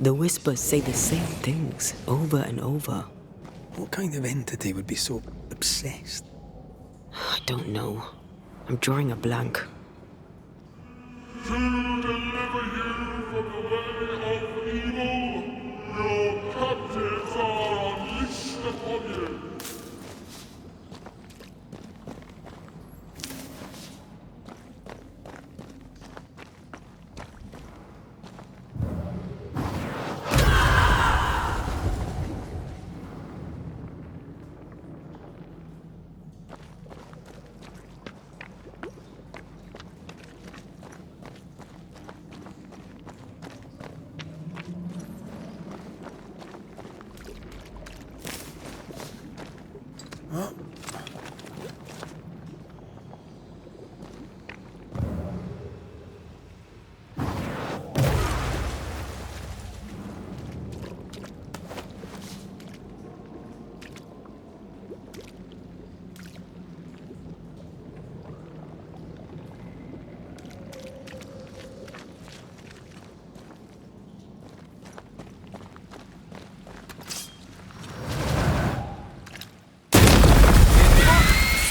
The whispers say the same things over and over. What kind of entity would be so obsessed? I don't know. I'm drawing a blank. To deliver you from the way of evil, your captives are unleashed upon you.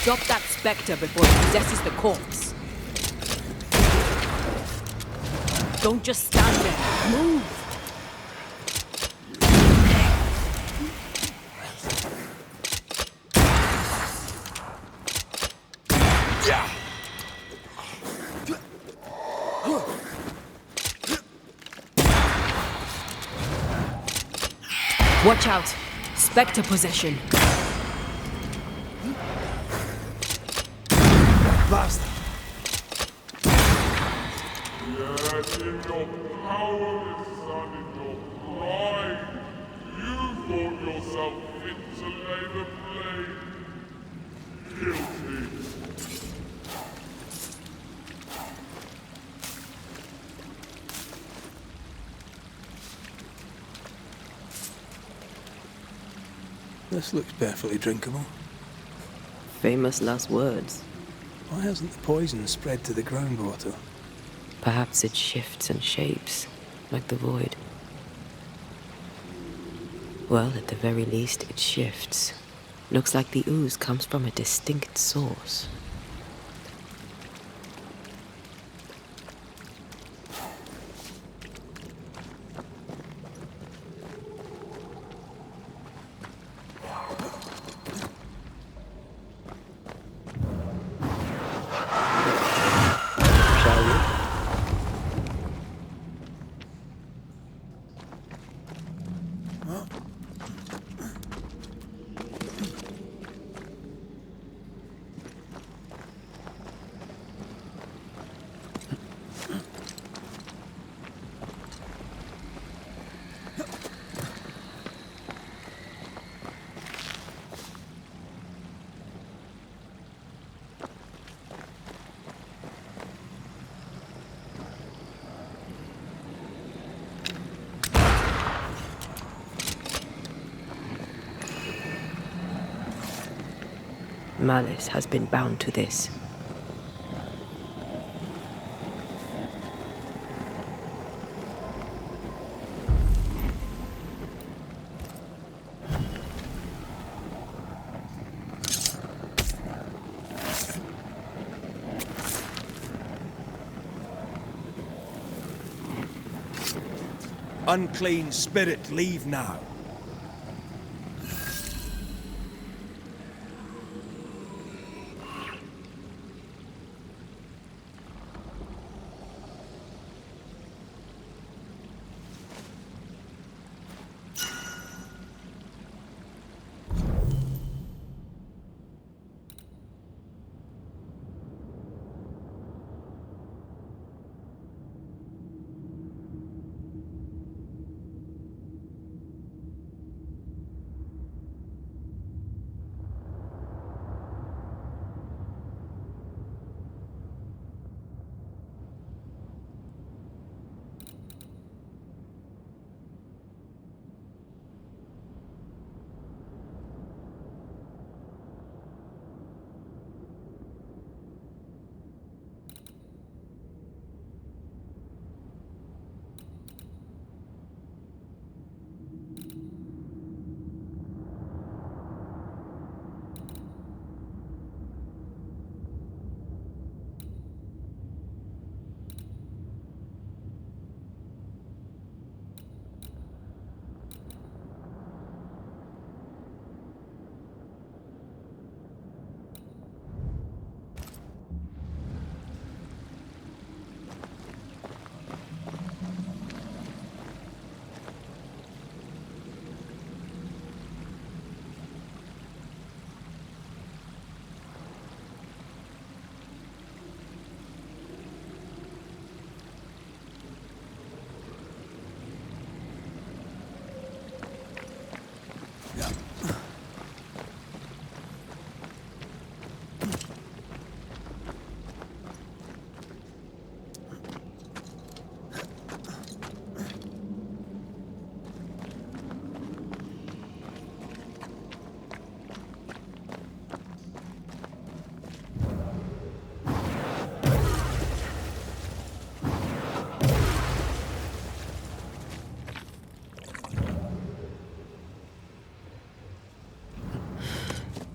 Stop that spectre before it possesses the corpse. Don't just stand there. Move! Watch out! Spectre possession. Blast! Yet in your powerless and in your pride, you thought yourself fit to lay the blame. Guilty. This looks perfectly drinkable. Famous last words. Why hasn't the poison spread to the groundwater? Perhaps it shifts and shapes, like the void. Well, at the very least, it shifts. Looks like the ooze comes from a distinct source. Malice has been bound to this. Unclean spirit, leave now.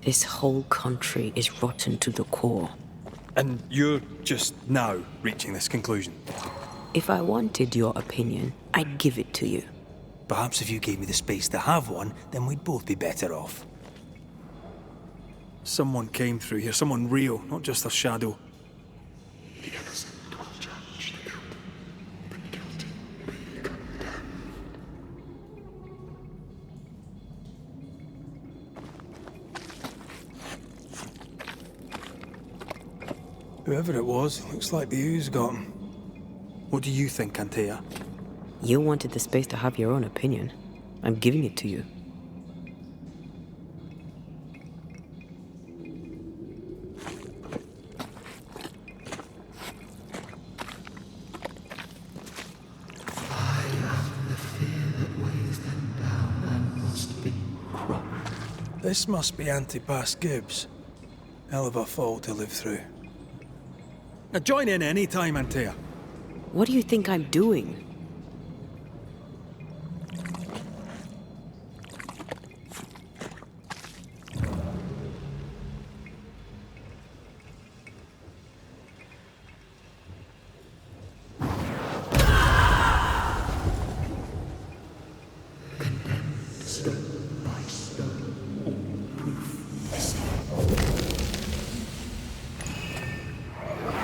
This whole country is rotten to the core. And you're just now reaching this conclusion? If I wanted your opinion, I'd give it to you. Perhaps if you gave me the space to have one, then we'd both be better off. Someone came through here, someone real, not just a shadow. Whoever it was, looks like the ooze got him. What do you think, Antea? You wanted the space to have your own opinion. I'm giving it to you. This must be Antipas Gibbs. Hell of a fall to live through. Now join in any time, Antea. What do you think I'm doing?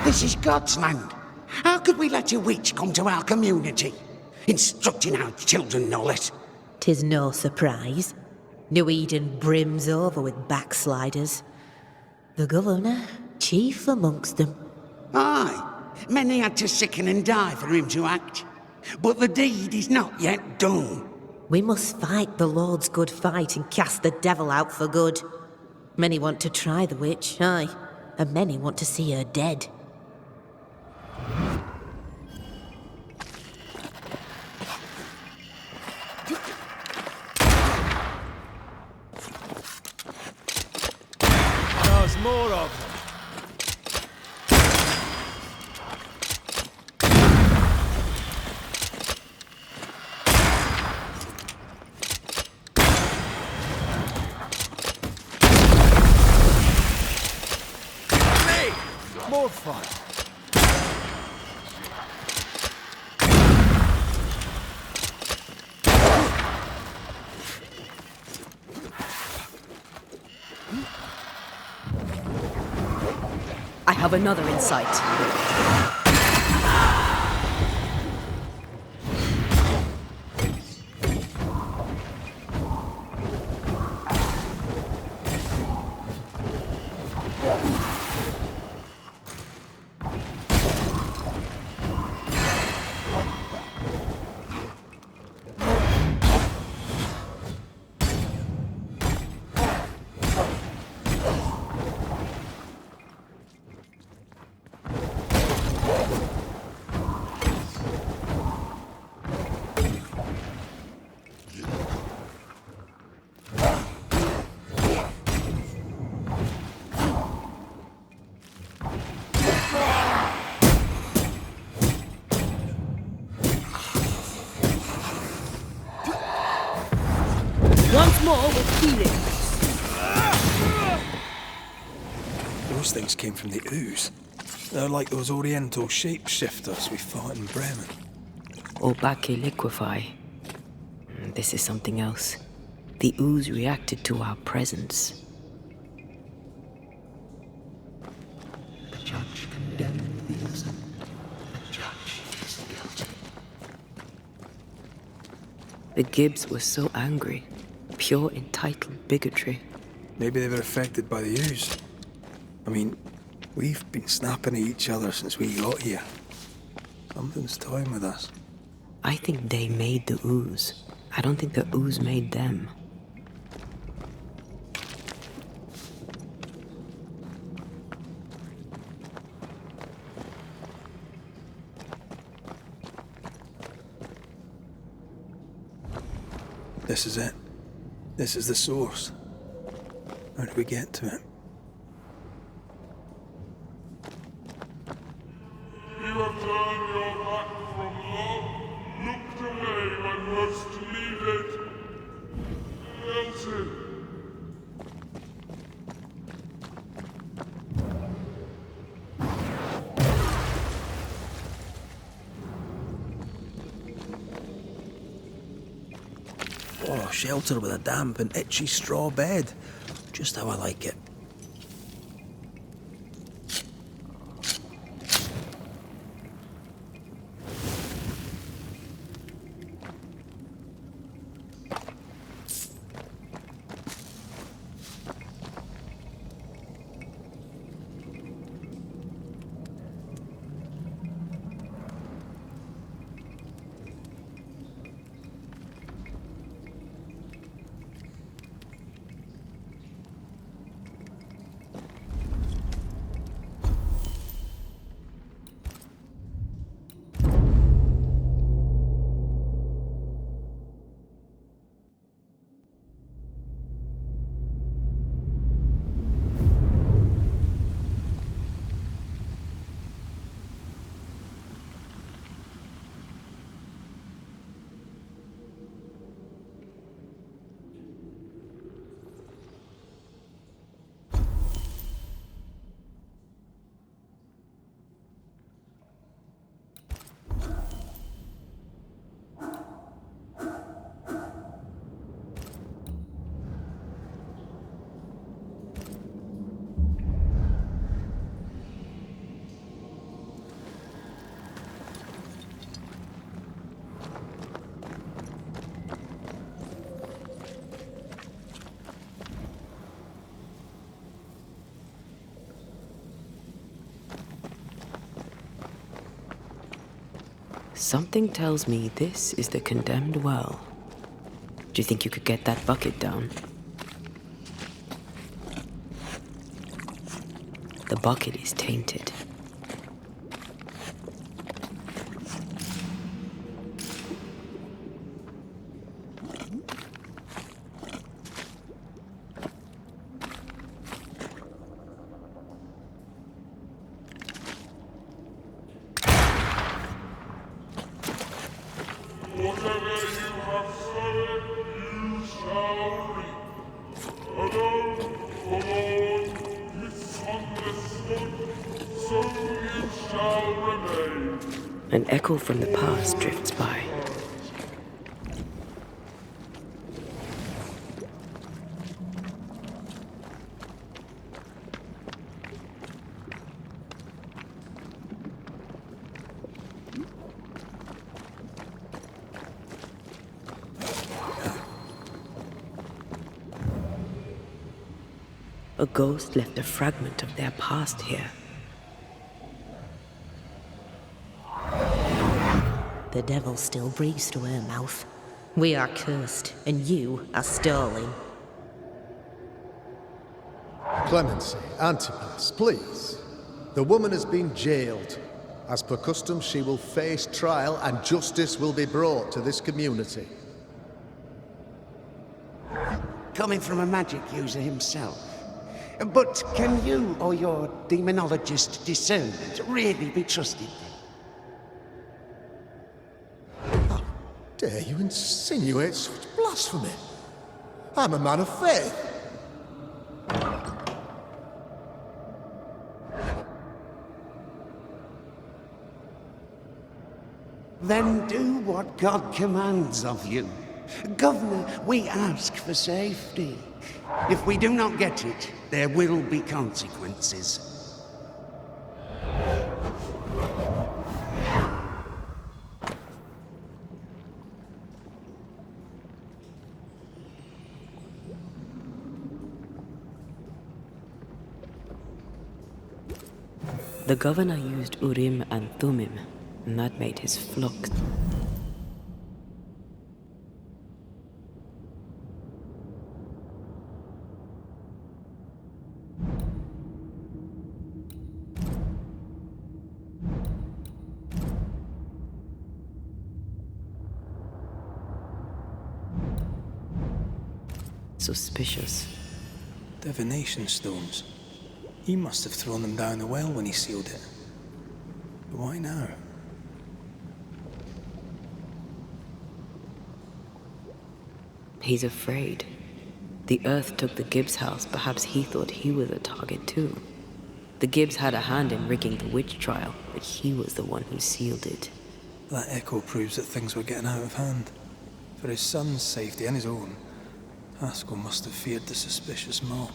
This is God's land. How could we let a witch come to our community? Instructing our children, no less. 'Tis no surprise. New Eden brims over with backsliders. The governor, chief amongst them. Aye, many had to sicken and die for him to act. But the deed is not yet done. We must fight the Lord's good fight and cast the devil out for good. Many want to try the witch, aye, and many want to see her dead. There's more of them. Hey! More fun. I have another insight. Once more with healing. Those things came from the ooze. They're like those oriental shapeshifters we fought in Bremen. Obake liquefy. This is something else. The ooze reacted to our presence. The judge condemned the innocent. The judge is guilty. The Gibbs were so angry. Pure entitled bigotry. Maybe they were affected by the ooze. I mean, we've been snapping at each other since we got here. Something's toying with us. I think they made the ooze. I don't think the ooze made them. This is it. This is the source. How do we get to it? You have turned your back from love, looked away when most needed. Listen. Oh, shelter with a damp and itchy straw bed. Just how I like it. Something tells me this is the condemned well. Do you think you could get that bucket down? The bucket is tainted. An echo from the past drifts by. A ghost left a fragment of their past here. The devil still breathes through her mouth. We are cursed, and you are stalling. Clemency, Antipas, please. The woman has been jailed. As per custom, she will face trial and justice will be brought to this community. Coming from a magic user himself. But can you or your demonologist discernment really be trusted? How dare you insinuate such blasphemy? I'm a man of faith. Then do what God commands of you. Governor, we ask for safety. If we do not get it, there will be consequences. The governor used Urim and Thummim, and that made his flux. Suspicious. Divination stones. He must have thrown them down the well when he sealed it. But why now? He's afraid. The Earth took the Gibbs house. Perhaps he thought he was a target too. The Gibbs had a hand in rigging the witch trial, but he was the one who sealed it. That echo proves that things were getting out of hand. For his son's safety and his own, Haskell must have feared the suspicious mob.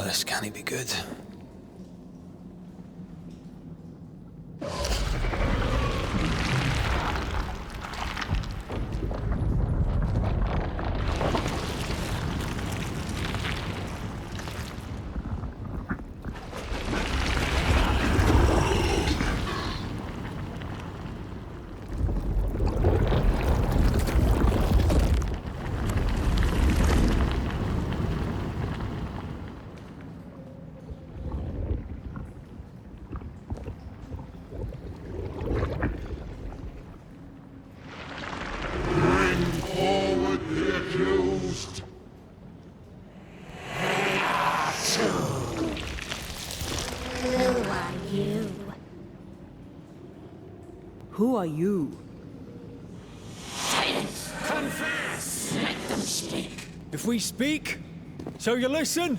This can't be good. Who are you? Confess! Let them speak. If we speak, so you listen?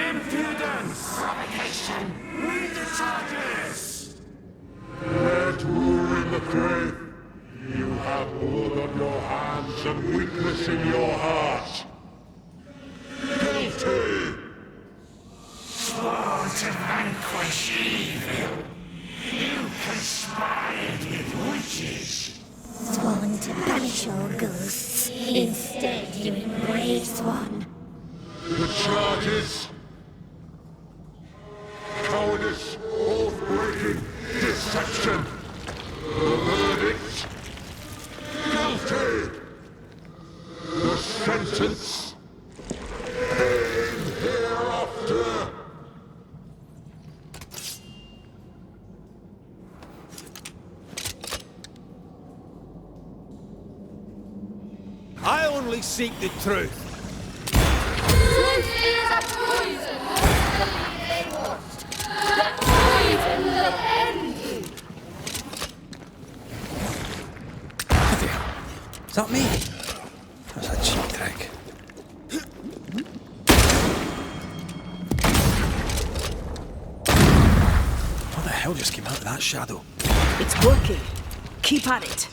Impudence! Provocation! Read the charges! Where to in the faith? You have blood on your hands and weakness in your heart. Guilty! Sworn to vanquish evil. You conspired with witches. Sworn to banish all ghosts. Instead, you embrace one. The charges? Cowardice, oath-breaking, deception. The verdict? Guilty. The sentence? Pain hereafter. I only seek the truth. Truth is a poison. They want. The poison will end you. Is that me? That's a cheap trick. What the hell just came out of that shadow? It's working. Keep at it.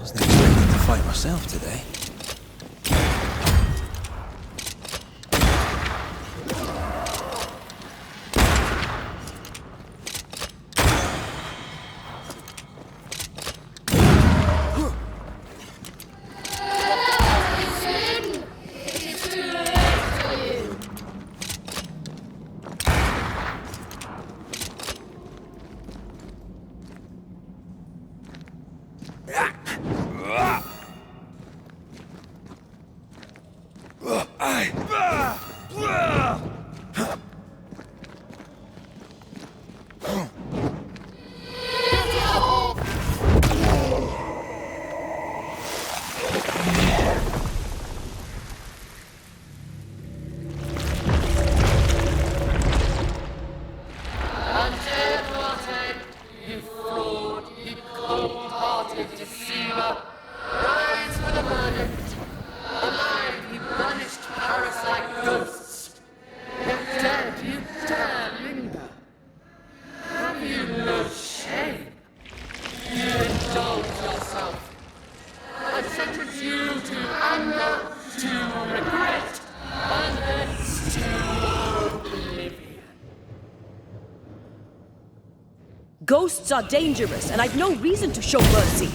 Wasn't expecting to fight myself today. You fraud, you cold-hearted deceiver. Ghosts are dangerous, and I've no reason to show mercy.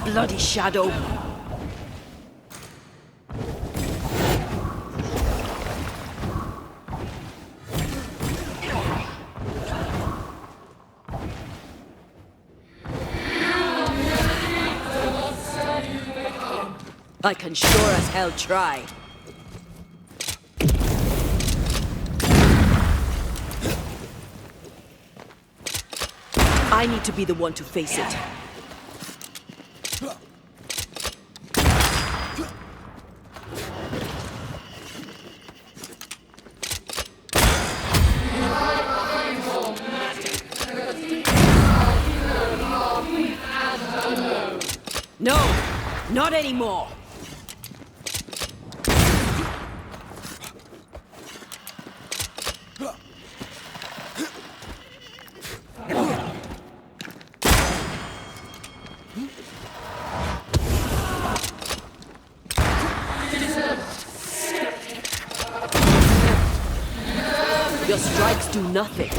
Bloody shadow. I can sure as hell try. I need to be the one to face it. No, not anymore. Your strikes do nothing.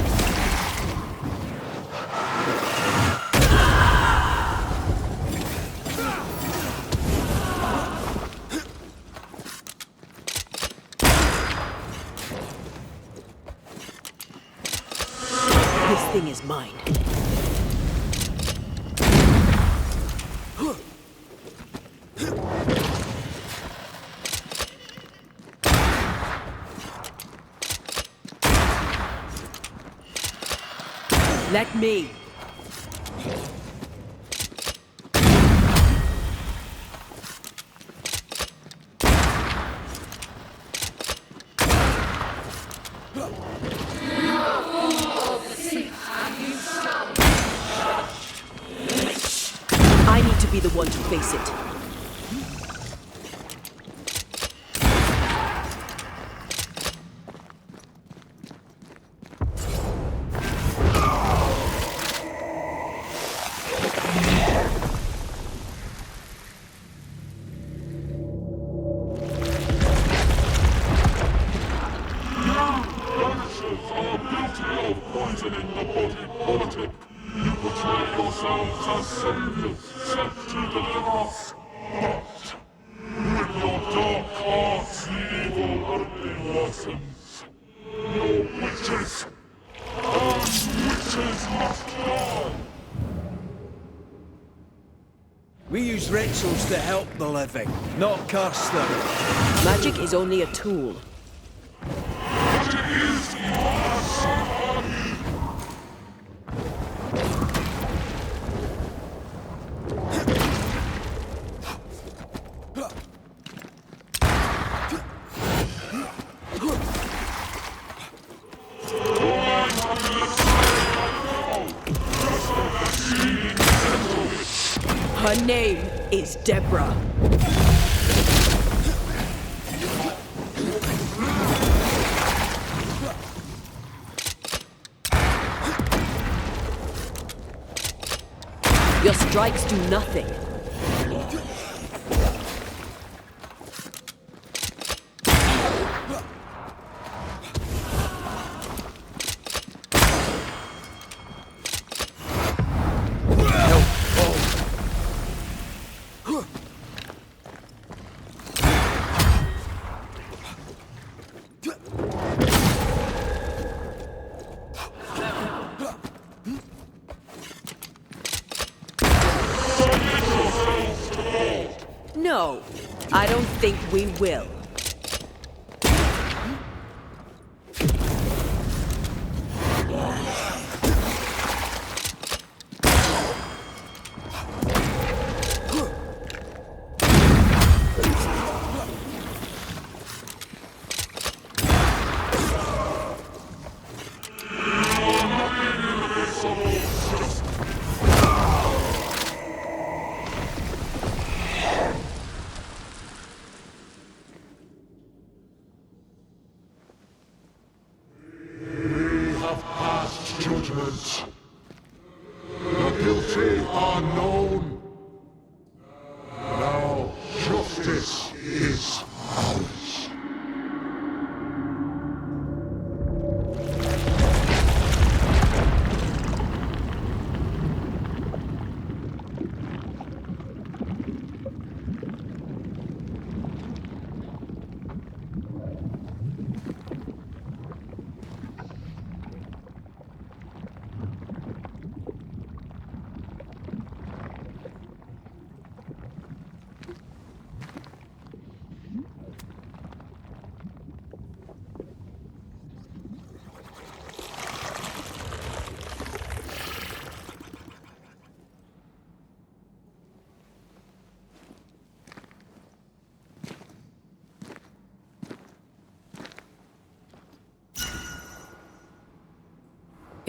This thing is mine. Let me. I need to be the one to face it. Banishers are guilty of poisoning the body politic. You portray yourselves as saviors sent to deliver us. But with your dark hearts, the evil only worsens. Your witches, and witches must die. We use rituals to help the living, not curse them. Magic is only a tool. Her name is Deborah. Your strikes do nothing. No, I don't think we will.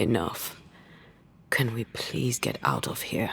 Enough. Can we please get out of here?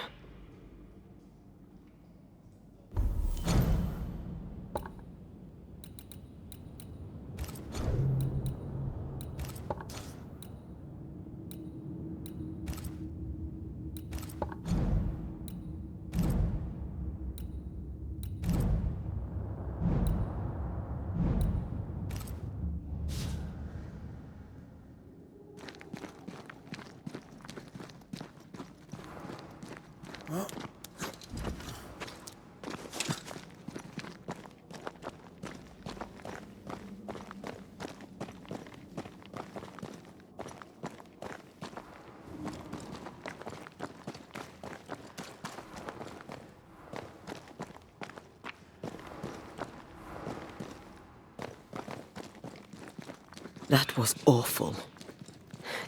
That was awful.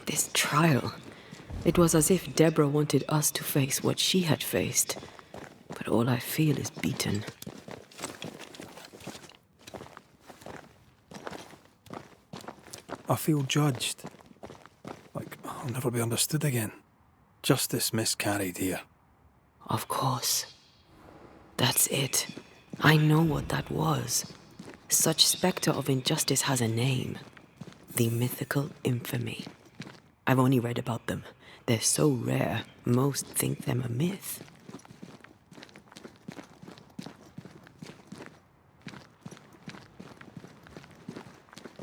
This trial. It was as if Deborah wanted us to face what she had faced. But all I feel is beaten. I feel judged. Like I'll never be understood again. Justice miscarried here. Of course. That's it. I know what that was. Such spectre of injustice has a name. The mythical infamy. I've only read about them. They're so rare, most think them a myth.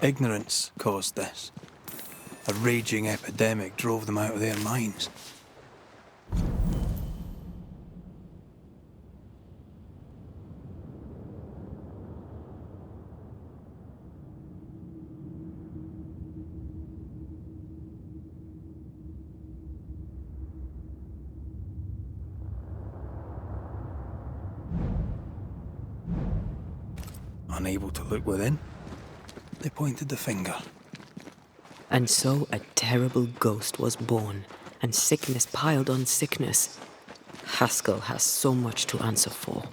Ignorance caused this. A raging epidemic drove them out of their minds. Unable to look within, they pointed the finger. And so a terrible ghost was born, and sickness piled on sickness. Haskell has so much to answer for.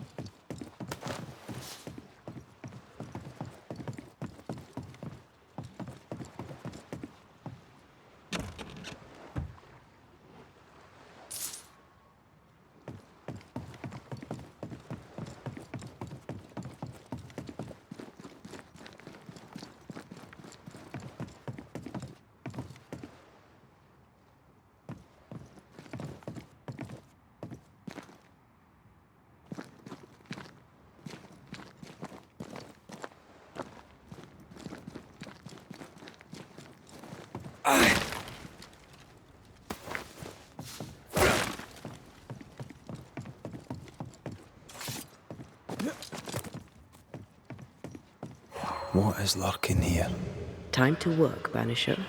What is lurking here? Time to work, Banisher.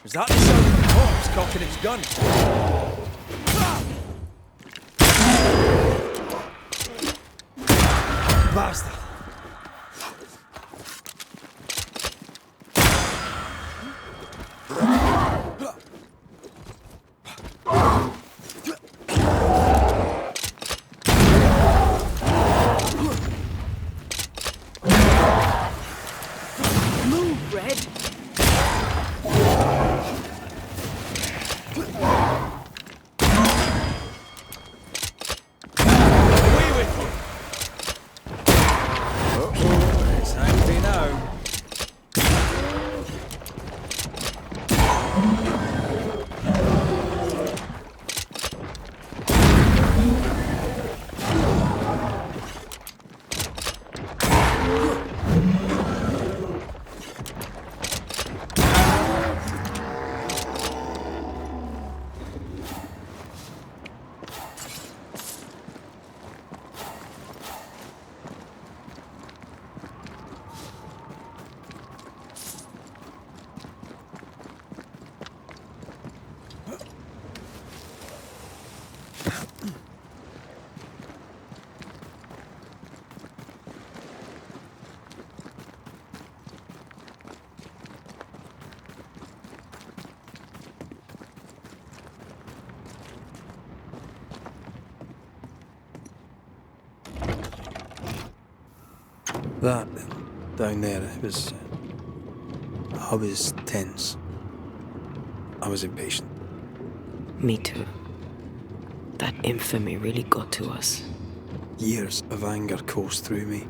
Is that the sound of the corpse cocking its gun? Bastard! Move, Red. That down there, I was tense. I was impatient. Me too. That infamy really got to us. Years of anger coursed through me.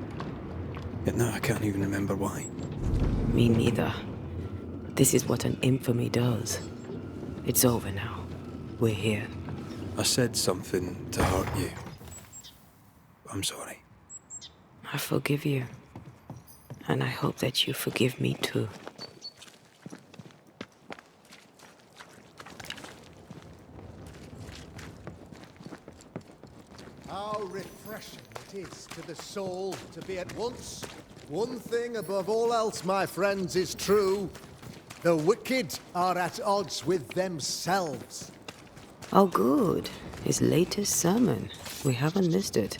Yet now I can't even remember why. Me neither. This is what an infamy does. It's over now. We're here. I said something to hurt you. I'm sorry. I forgive you. And I hope that you forgive me too. How refreshing it is to the soul to be at once. One thing above all else, my friends, is true. The wicked are at odds with themselves. Oh, good. His latest sermon. We haven't missed it.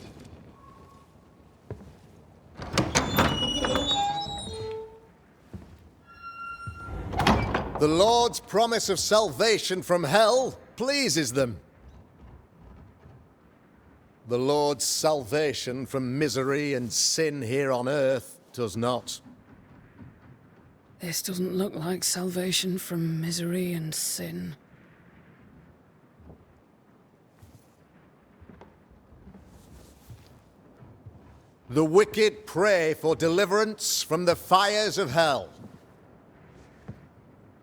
The Lord's promise of salvation from hell pleases them. The Lord's salvation from misery and sin here on earth does not. This doesn't look like salvation from misery and sin. The wicked pray for deliverance from the fires of hell,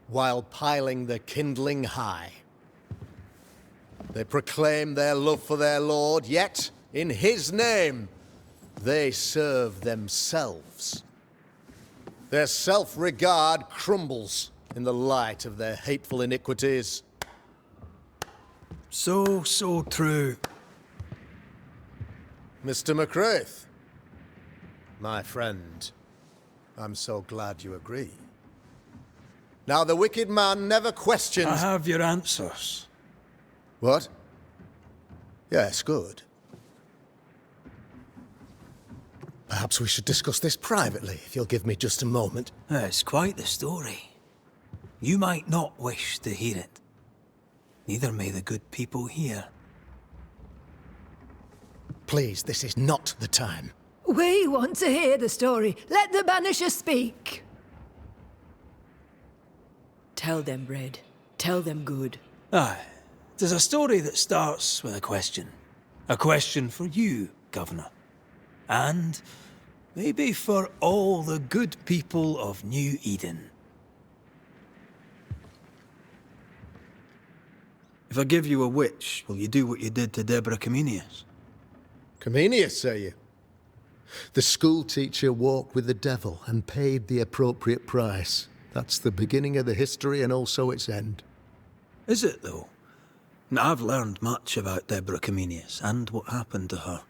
while piling the kindling high. They proclaim their love for their Lord, yet, in His name, they serve themselves. Their self-regard crumbles in the light of their hateful iniquities. So true. Mr. McCraith, my friend, I'm so glad you agree. Now, the wicked man never questions... I have your answers. What? Yes, good. Perhaps we should discuss this privately, if you'll give me just a moment. It's quite the story. You might not wish to hear it. Neither may the good people here. Please, this is not the time. We want to hear the story. Let the Banisher speak. Tell them, Red. Tell them good. Aye. There's a story that starts with a question. A question for you, Governor. And Maybe for all the good people of New Eden. If I give you a witch, will you do what you did to Deborah Comenius? Comenius, say you? The school teacher walked with the devil and paid the appropriate price. That's the beginning of the history and also its end. Is it, though? Now, I've learned much about Deborah Comenius and what happened to her,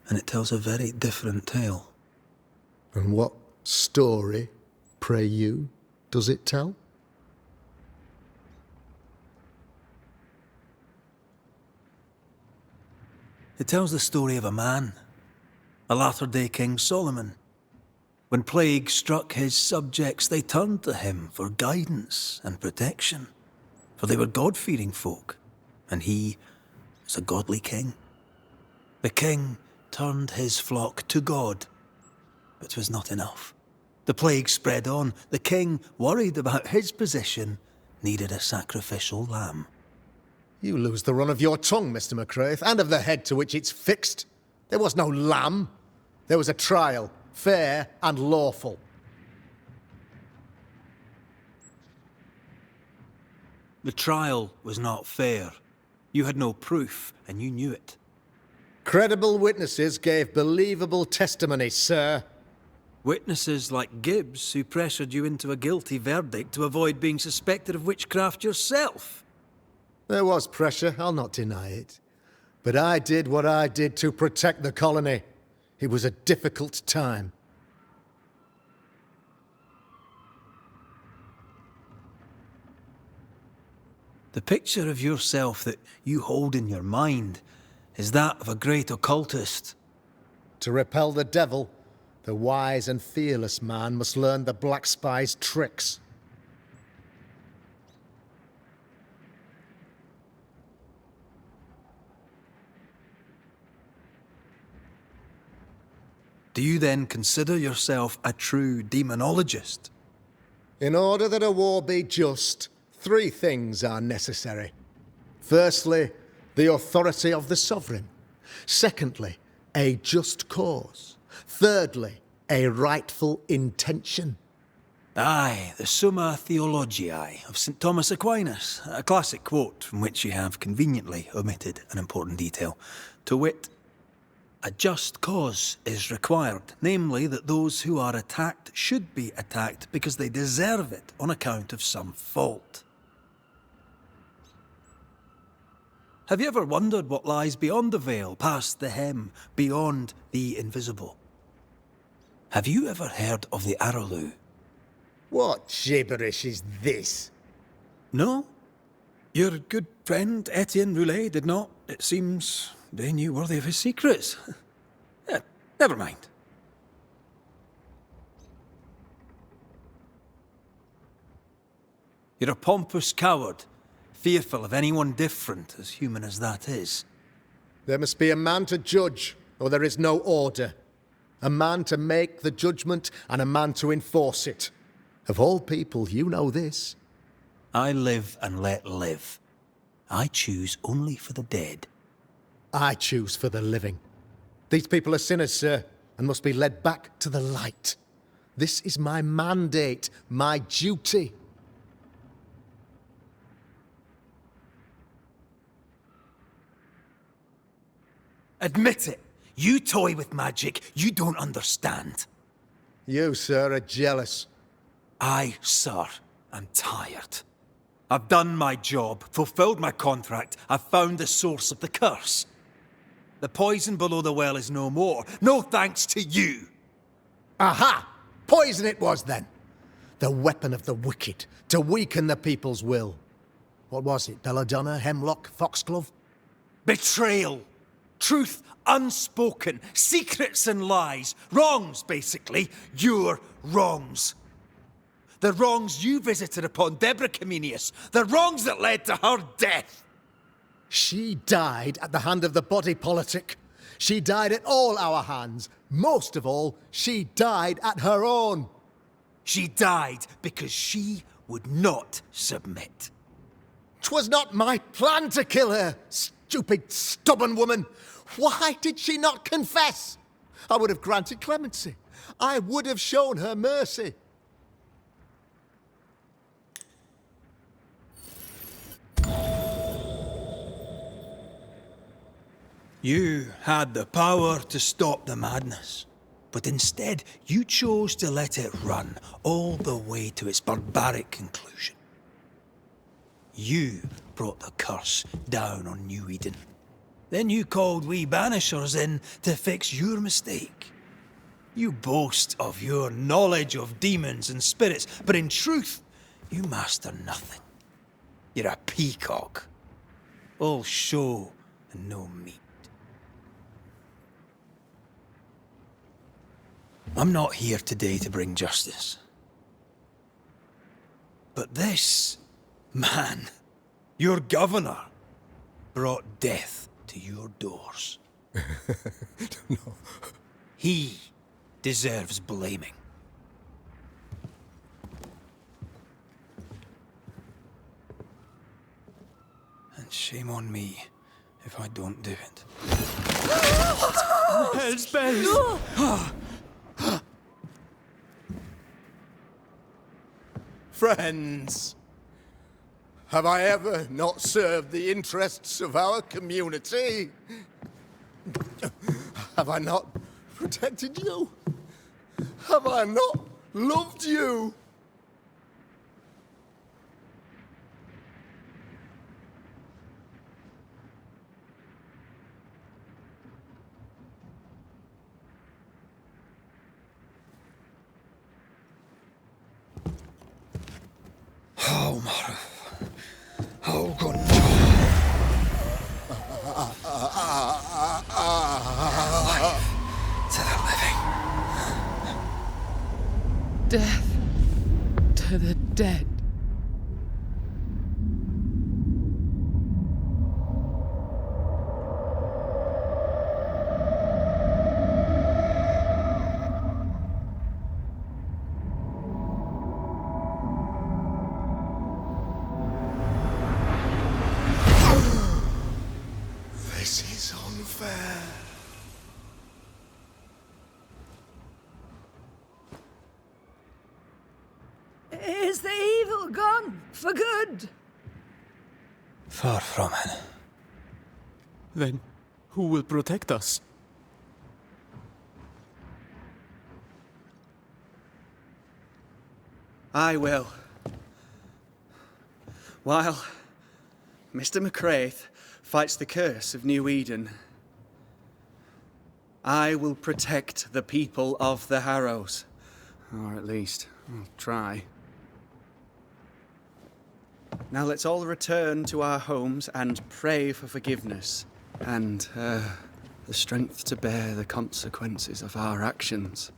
and it tells a very different tale. And what story, pray you, does it tell? It tells the story of a man, a latter-day King Solomon. When plague struck his subjects, they turned to him for guidance and protection, for they were God-fearing folk, and he was a godly king. The king turned his flock to God, but 'twas not enough. The plague spread on. The king, worried about his position, needed a sacrificial lamb. You lose the run of your tongue, Mr. McCraith, and of the head to which it's fixed. There was no lamb. There was a trial, fair and lawful. The trial was not fair. You had no proof, and you knew it. Credible witnesses gave believable testimony, sir. Witnesses like Gibbs, who pressured you into a guilty verdict to avoid being suspected of witchcraft yourself. There was pressure, I'll not deny it. But I did what I did to protect the colony. It was a difficult time. The picture of yourself that you hold in your mind is that of a great occultist. To repel the devil, the wise and fearless man must learn the Black Spy's tricks. Do you then consider yourself a true demonologist? In order that a war be just, 3 things are necessary. Firstly, the authority of the sovereign. Secondly, a just cause. Thirdly, a rightful intention. Aye, the Summa Theologiae of St. Thomas Aquinas, a classic quote from which you have conveniently omitted an important detail, to wit, a just cause is required, namely that those who are attacked should be attacked because they deserve it on account of some fault. Have you ever wondered what lies beyond the veil, past the hem, beyond the invisible? Have you ever heard of the Arrowloo? What gibberish is this? No? Your good friend Etienne Roulet did not, it seems, deign you worthy of his secrets. Never mind. You're a pompous coward, fearful of anyone different, as human as that is. There must be a man to judge, or there is no order. A man to make the judgment, and a man to enforce it. Of all people, you know this. I live and let live. I choose only for the dead. I choose for the living. These people are sinners, sir, and must be led back to the light. This is my mandate, my duty. Admit it. You toy with magic you don't understand. You, sir, are jealous. I, sir, am tired. I've done my job, fulfilled my contract, I've found the source of the curse. The poison below the well is no more, no thanks to you. Aha! Poison it was, then. The weapon of the wicked, to weaken the people's will. What was it, belladonna, hemlock, foxglove? Betrayal. Truth unspoken, secrets and lies. Wrongs, basically. Your wrongs. The wrongs you visited upon Deborah Comenius. The wrongs that led to her death. She died at the hand of the body politic. She died at all our hands. Most of all, she died at her own. She died because she would not submit. 'Twas not my plan to kill her, stupid, stubborn woman. Why did she not confess? I would have granted clemency. I would have shown her mercy. You had the power to stop the madness, but instead you chose to let it run all the way to its barbaric conclusion. You brought the curse down on New-Eden. Then you called we Banishers in to fix your mistake. You boast of your knowledge of demons and spirits, but in truth, you master nothing. You're a peacock. All show and no meat. I'm not here today to bring justice. But this man, your governor, brought death to your doors. No. He deserves blaming. And shame on me if I don't do it. Hell's bells! Friends, have I ever not served the interests of our community? Have I not protected you? Have I not loved you? Oh, Mara. Oh, God. To the living. Death to the dead. This is unfair. Is the evil gone for good? Far from it. Then who will protect us? I will. While Mr. McCraith fights the curse of New-Eden, I will protect the people of the Harrows. Or at least, I'll try. Now let's all return to our homes and pray for forgiveness and the strength to bear the consequences of our actions.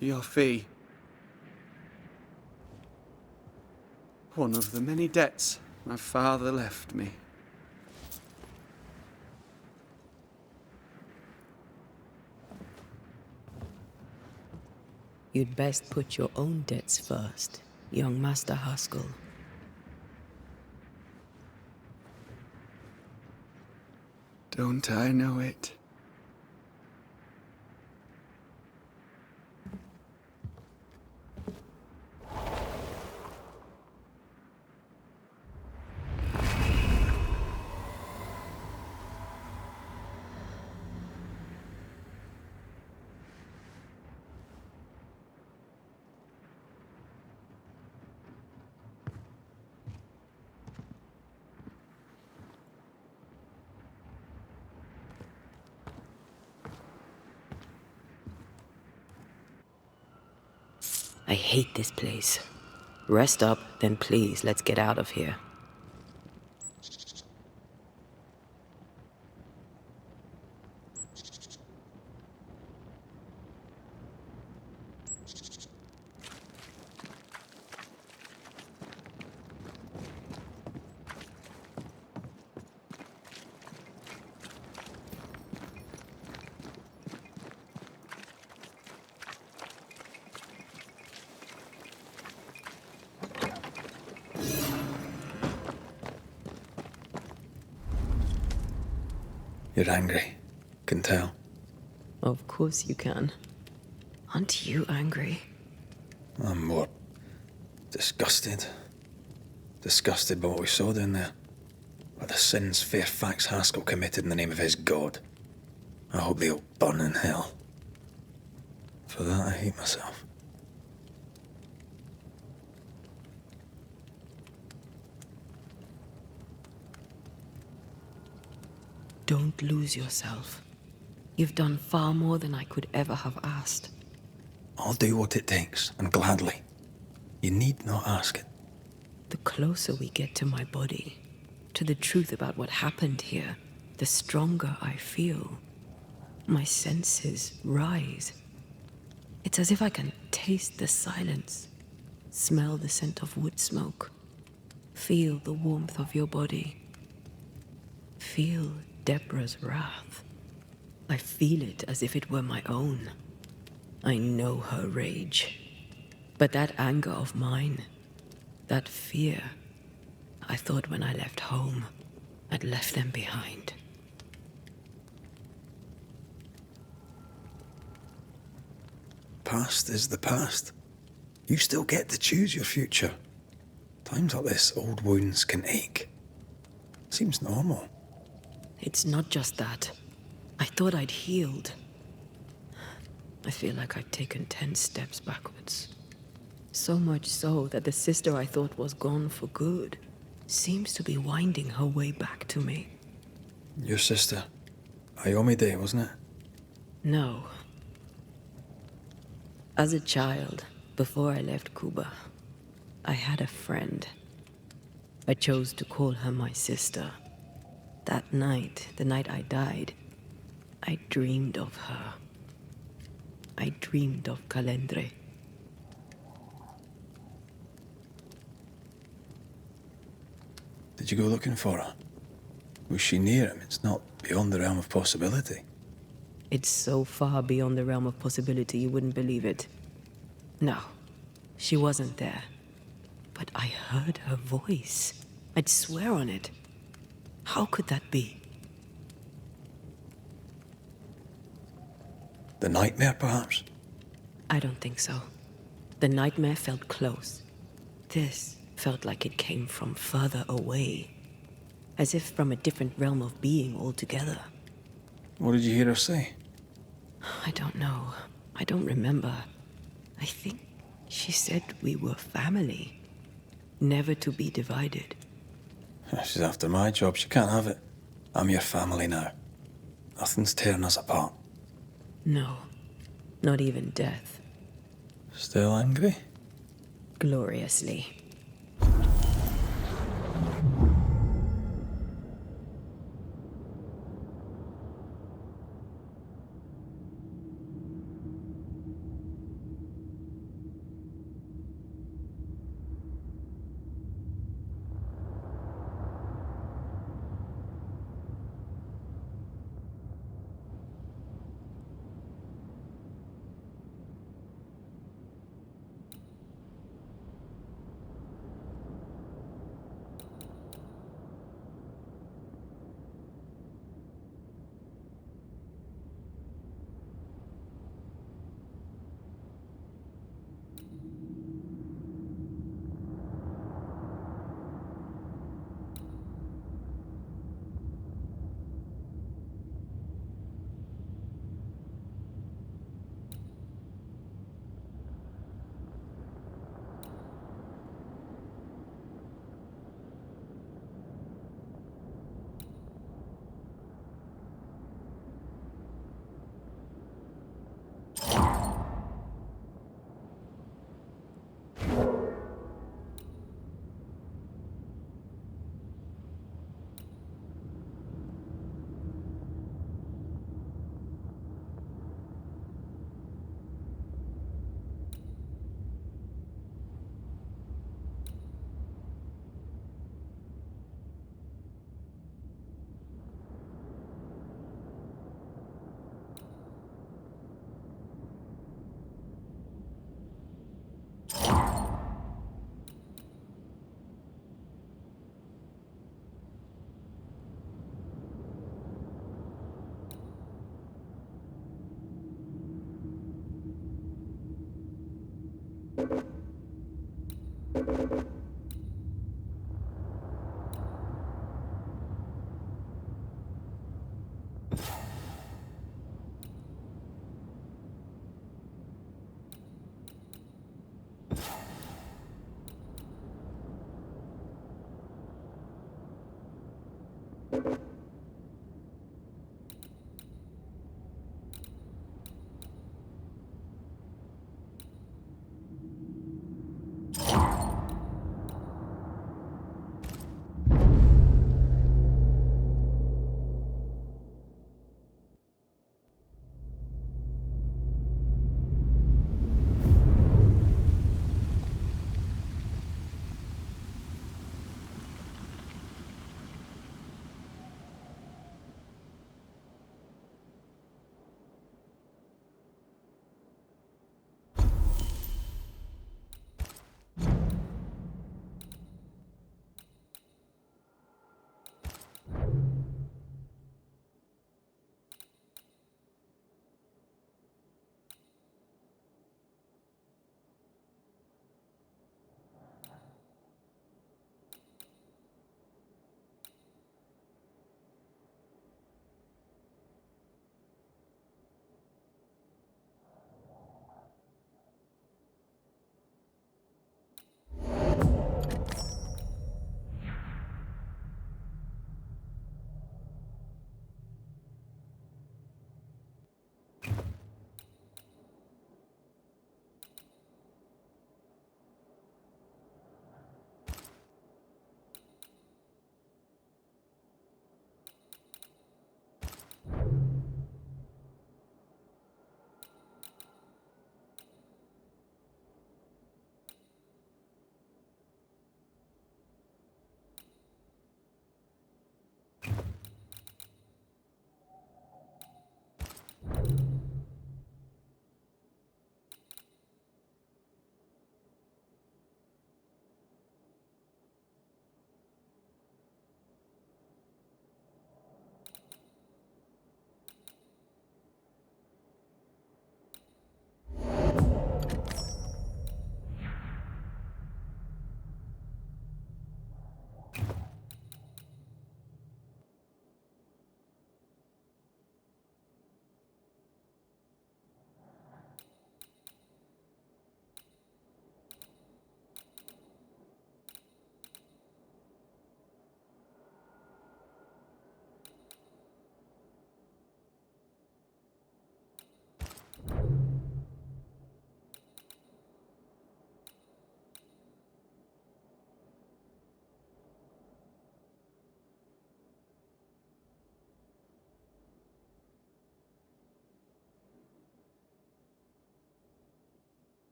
Your fee. One of the many debts my father left me. You'd best put your own debts first, young Master Haskell. Don't I know it? I hate this place. Rest up, then please, let's get out of here. You're angry. Can tell. Of course you can. Aren't you angry? I'm more disgusted. Disgusted by what we saw down there. By the sins Fairfax Haskell committed in the name of his God. I hope they'll burn in hell. For that I hate myself. Don't lose yourself. You've done far more than I could ever have asked. I'll do what it takes, and gladly. You need not ask it. The closer we get to my body, to the truth about what happened here, the stronger I feel. My senses rise. It's as if I can taste the silence, smell the scent of wood smoke, feel the warmth of your body, feel Deborah's wrath. I feel it as if it were my own. I know her rage. But that anger of mine, that fear, I thought when I left home, I'd left them behind. Past is the past. You still get to choose your future. Times like this, old wounds can ache. Seems normal. It's not just that. I thought I'd healed. I feel like I've taken 10 steps backwards. So much so that the sister I thought was gone for good seems to be winding her way back to me. Your sister. Ayomide, wasn't it? No. As a child, before I left Cuba, I had a friend. I chose to call her my sister. That night, the night I died, I dreamed of her. I dreamed of Calendre. Did you go looking for her? Was she near him? It's not beyond the realm of possibility. It's so far beyond the realm of possibility you wouldn't believe it. No, she wasn't there. But I heard her voice. I'd swear on it. How could that be? The nightmare, perhaps? I don't think so. The nightmare felt close. This felt like it came from further away. As if from a different realm of being altogether. What did you hear her say? I don't know. I don't remember. I think she said we were family. Never to be divided. She's after my job. She can't have it. I'm your family now. Nothing's tearing us apart. No. Not even death. Still angry? Gloriously.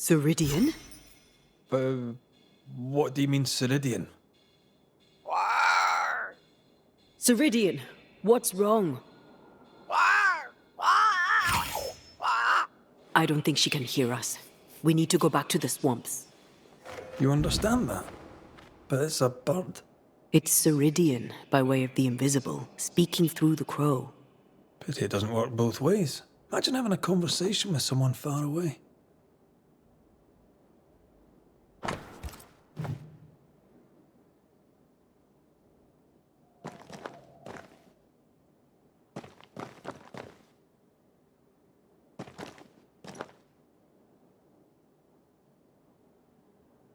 Ceridian? What do you mean, Ceridian? Ceridian, what's wrong? I don't think she can hear us. We need to go back to the swamps. You understand that? But it's a bird. It's Ceridian, by way of the invisible, speaking through the crow. Pity it doesn't work both ways. Imagine having a conversation with someone far away.